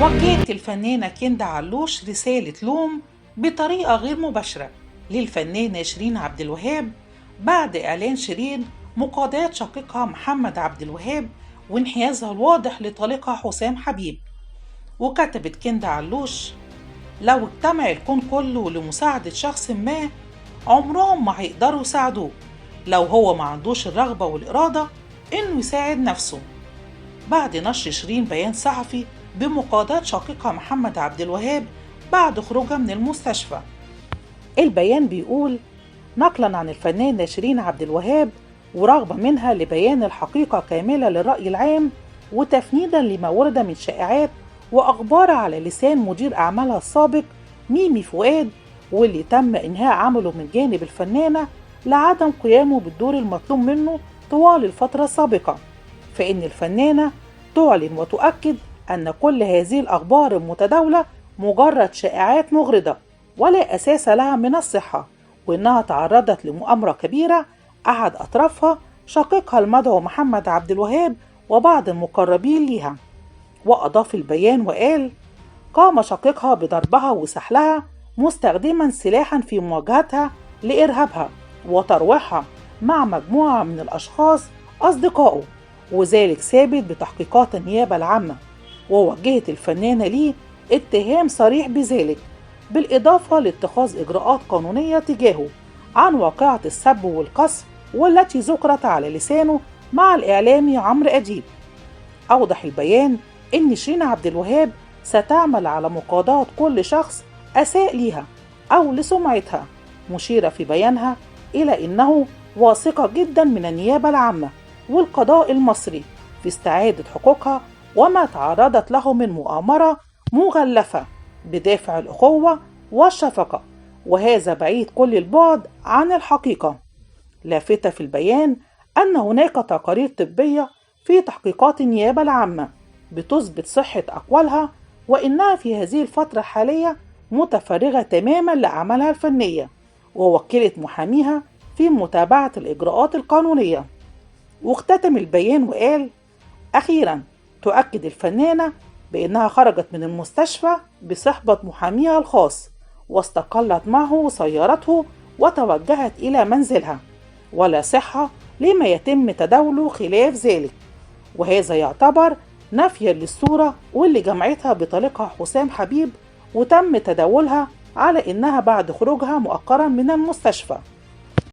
وجهت الفنانة كندا علوش رسالة لوم بطريقة غير مباشرة للفنانة شيرين عبد الوهاب بعد إعلان شيرين مقاضاة شقيقها محمد عبد الوهاب وانحيازها الواضح لطليقها حسام حبيب. وكتبت كندا علوش: لو اجتمع الكون كله لمساعدة شخص ما عمرهم ما هيقدروا يساعدوه لو هو ما عندوش الرغبة والإرادة إنه يساعد نفسه. بعد نشر شيرين بيان صحفي بمقاضاة شقيقها محمد عبد الوهاب بعد خروجها من المستشفى. البيان بيقول: نقلا عن الفنانة شيرين عبد الوهاب ورغبة منها لبيان الحقيقة كاملة للرأي العام وتفنيدا لما ورد من شائعات وأخبار على لسان مدير أعمالها السابق ميمي فؤاد، واللي تم إنهاء عمله من جانب الفنانة لعدم قيامه بالدور المطلوب منه طوال الفترة السابقة، فإن الفنانة تعلن وتؤكد أن كل هذه الأخبار المتداولة مجرد شائعات مغرضة ولا أساس لها من الصحة، وإنها تعرضت لمؤامرة كبيرة أحد أطرافها شقيقها المدعو محمد عبد الوهاب وبعض المقربين ليها. وأضاف البيان وقال: قام شقيقها بضربها وسحلها مستخدما سلاحا في مواجهتها لإرهابها وترويعها مع مجموعة من الأشخاص أصدقائه، وذلك ثابت بتحقيقات النيابة العامة، ووجهت الفنانة ليه اتهام صريح بذلك، بالإضافة لاتخاذ إجراءات قانونية تجاهه عن واقعة السب والقذف والتي ذكرت على لسانه مع الإعلامي عمرو أديب. أوضح البيان إن شيرين عبد الوهاب ستعمل على مقاضاة كل شخص أساء ليها أو لسمعتها، مشيرة في بيانها إلى إنه واثقة جدا من النيابة العامة والقضاء المصري في استعادة حقوقها وما تعرضت له من مؤامرة مغلفة بدافع الأخوة والشفقة، وهذا بعيد كل البعد عن الحقيقة. لافتة في البيان أن هناك تقارير طبية في تحقيقات النيابة العامة بتثبت صحة أقوالها، وإنها في هذه الفترة الحالية متفرغة تماما لأعمالها الفنية، ووكلت محاميها في متابعة الإجراءات القانونية. واختتم البيان وقال: أخيرا تؤكد الفنانة بأنها خرجت من المستشفى بصحبة محاميها الخاص واستقلت معه سيارته وتوجهت إلى منزلها، ولا صحة لما يتم تداوله خلاف ذلك، وهذا يعتبر نفيا للصورة واللي جمعتها بطليقها حسام حبيب وتم تداولها على إنها بعد خروجها مؤخرا من المستشفى.